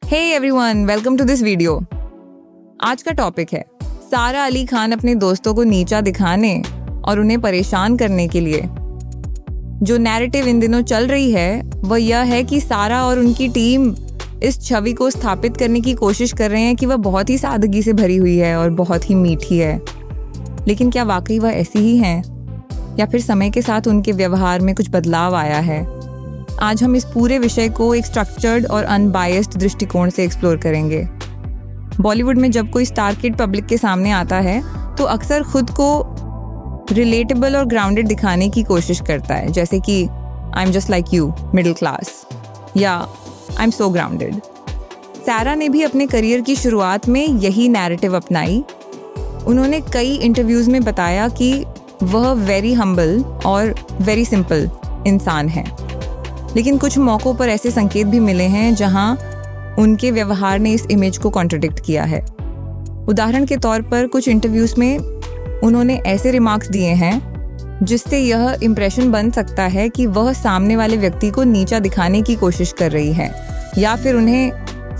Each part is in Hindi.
Hey everyone, welcome to this video. आज का टॉपिक है सारा अली खान अपने दोस्तों को नीचा दिखाने और उन्हें परेशान करने के लिए। जो नैरेटिव इन दिनों चल रही है वह यह है कि सारा और उनकी टीम इस छवि को स्थापित करने की कोशिश कर रहे हैं कि वह बहुत ही सादगी से भरी हुई है और बहुत ही मीठी है। लेकिन क्या वाकई वह ऐसी ही हैं, या फिर समय के साथ उनके व्यवहार में कुछ बदलाव आया है? आज हम इस पूरे विषय को एक स्ट्रक्चर्ड और अनबायस्ड दृष्टिकोण से एक्सप्लोर करेंगे। बॉलीवुड में जब कोई स्टार किड पब्लिक के सामने आता है तो अक्सर खुद को रिलेटेबल और ग्राउंडेड दिखाने की कोशिश करता है, जैसे कि I am just like you, middle class, या आई एम सो ग्राउंडेड। सारा ने भी अपने करियर की शुरुआत में यही नैरेटिव अपनाई। उन्होंने कई इंटरव्यूज़ में बताया कि वह वेरी हम्बल और वेरी सिंपल इंसान है। लेकिन कुछ मौक़ों पर ऐसे संकेत भी मिले हैं जहां उनके व्यवहार ने इस इमेज को कॉन्ट्रडिक्ट किया है। उदाहरण के तौर पर कुछ इंटरव्यूज़ में उन्होंने ऐसे रिमार्क्स दिए हैं जिससे यह इम्प्रेशन बन सकता है कि वह सामने वाले व्यक्ति को नीचा दिखाने की कोशिश कर रही है या फिर उन्हें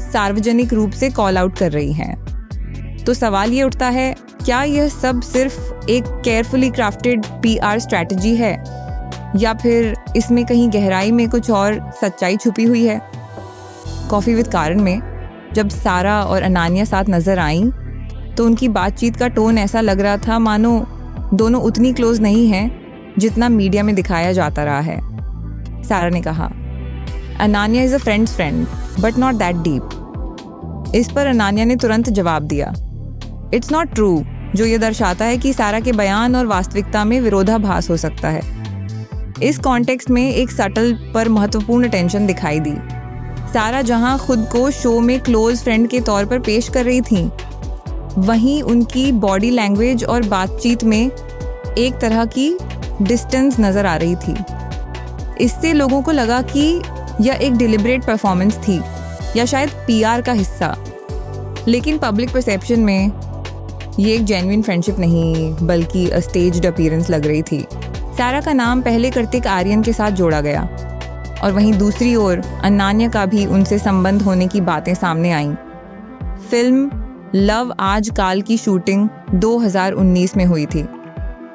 सार्वजनिक रूप से कॉल आउट कर रही हैं। तो सवाल ये उठता है, क्या यह सब सिर्फ एक केयरफुली क्राफ्टेड PR स्ट्रैटेजी है, या फिर इसमें कहीं गहराई में कुछ और सच्चाई छुपी हुई है? कॉफ़ी विद कारण में जब सारा और अनान्या साथ नज़र आईं तो उनकी बातचीत का टोन ऐसा लग रहा था मानो दोनों उतनी क्लोज नहीं हैं जितना मीडिया में दिखाया जाता रहा है। सारा ने कहा, Ananya is a friends friend but not that deep. इस पर अनान्या ने तुरंत जवाब दिया, इट्स नॉट ट्रू, जो ये दर्शाता है कि सारा के बयान और वास्तविकता में विरोधाभास हो सकता है। इस कॉन्टेक्स्ट में एक सटल पर महत्वपूर्ण टेंशन दिखाई दी। सारा जहां खुद को शो में क्लोज फ्रेंड के तौर पर पेश कर रही थी, वहीं उनकी बॉडी लैंग्वेज और बातचीत में एक तरह की डिस्टेंस नज़र आ रही थी। इससे लोगों को लगा कि यह एक डिलिब्रेट परफॉर्मेंस थी या शायद PR का हिस्सा। लेकिन पब्लिक परसेप्शन में ये एक जेन्युइन फ्रेंडशिप नहीं बल्कि अ स्टेज्ड अपीयरेंस लग रही थी। सारा का नाम पहले कार्तिक आर्यन के साथ जोड़ा गया और वहीं दूसरी ओर अनान्या का भी उनसे संबंध होने की बातें सामने आईं। फिल्म लव आज काल की शूटिंग 2019 में हुई थी।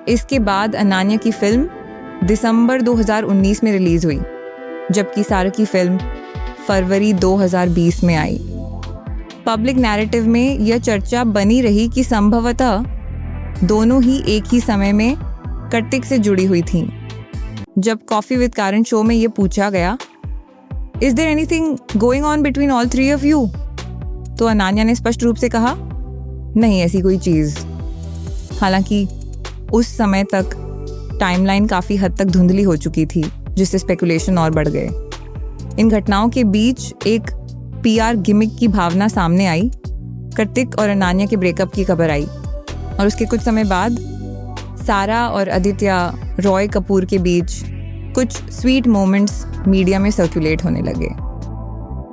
इसके बाद अनान्या की फिल्म दिसंबर 2019 में रिलीज़ हुई, जबकि सारा की फिल्म फरवरी 2020 में आई। पब्लिक नैरेटिव में यह चर्चा बनी रही कि संभवतः दोनों ही एक ही समय में कार्तिक से जुड़ी हुई थीं। जब कॉफ़ी विद कारण शो में ये पूछा गया, is there anything going on between all three of you, तो अनान्या ने स्पष्ट रूप से कहा, नहीं ऐसी कोई चीज़। हालांकि उस समय तक टाइमलाइन काफ़ी हद तक धुंधली हो चुकी थी, जिससे स्पेकुलेशन और बढ़ गए। इन घटनाओं के बीच एक PR गिमिक की भावना सामने आई। कार्तिक और अनान्या के ब्रेकअप की खबर आई और उसके कुछ समय बाद सारा और आदित्य रॉय कपूर के बीच कुछ स्वीट मोमेंट्स मीडिया में सर्कुलेट होने लगे।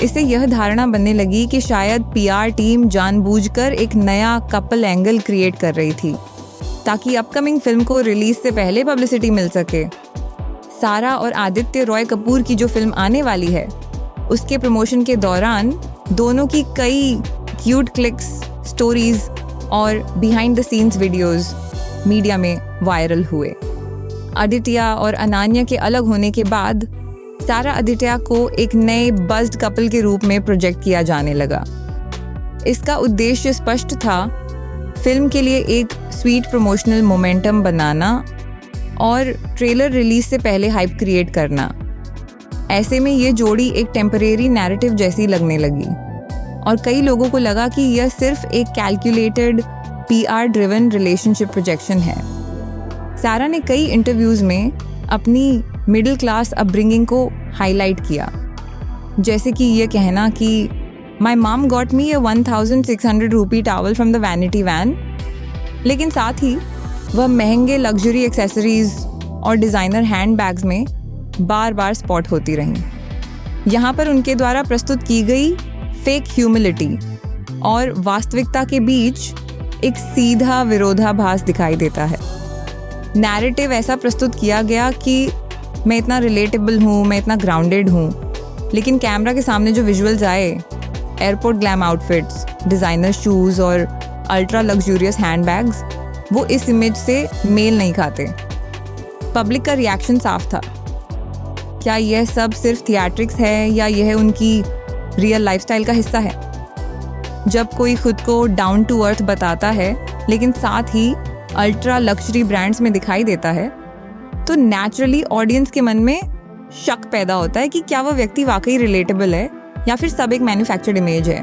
इससे यह धारणा बनने लगी कि शायद PR टीम जानबूझकर एक नया कपल एंगल क्रिएट कर रही थी ताकि अपकमिंग फिल्म को रिलीज से पहले पब्लिसिटी मिल सके। सारा और आदित्य रॉय कपूर की जो फिल्म आने वाली है, उसके प्रमोशन के दौरान दोनों की कई क्यूट क्लिक्स, स्टोरीज और behind the scenes videos media में वायरल हुए। आदित्य और अनान्या के अलग होने के बाद सारा आदित्य को एक नए बज्ड कपल के रूप में प्रोजेक्ट किया जाने लगा। इसका उद्देश्य स्पष्ट था, फिल्म के लिए एक स्वीट प्रमोशनल मोमेंटम बनाना और ट्रेलर रिलीज से पहले हाइप क्रिएट करना। ऐसे में ये जोड़ी एक टेम्परेरी नैरेटिव जैसी लगने लगी और कई लोगों को लगा कि यह सिर्फ एक calculated PR driven relationship projection है। सारा ने कई इंटरव्यूज़ में अपनी मिडिल क्लास अपब्रिंगिंग को हाईलाइट किया, जैसे कि ये कहना कि my mom got me a 1600 rupee towel from the vanity van. लेकिन साथ ही वह महंगे लग्जरी एक्सेसरीज और डिज़ाइनर हैंड बैग्स में बार बार स्पॉट होती रहीं। यहाँ पर उनके द्वारा प्रस्तुत की गई फेक ह्यूमिलिटी और वास्तविकता के बीच एक सीधा विरोधाभास दिखाई देता है। नैरेटिव ऐसा प्रस्तुत किया गया कि मैं इतना रिलेटेबल हूँ, मैं इतना ग्राउंडेड हूँ, लेकिन कैमरा के सामने जो विजुअल्स आए airport glam outfits, designer shoes और अल्ट्रा लग्जूरियस हैंडबैग्स, वो इस इमेज से मेल नहीं खाते। पब्लिक का रिएक्शन साफ था। क्या यह सब सिर्फ थिएट्रिक्स है या यह उनकी रियल लाइफस्टाइल का हिस्सा है? जब कोई खुद को डाउन टू अर्थ बताता है लेकिन साथ ही अल्ट्रा लग्जरी ब्रांड्स में दिखाई देता है, तो नेचुरली ऑडियंस के मन में शक पैदा होता है कि क्या वह व्यक्ति वाकई रिलेटेबल है या फिर सब एक मैन्युफैक्चर्ड इमेज है।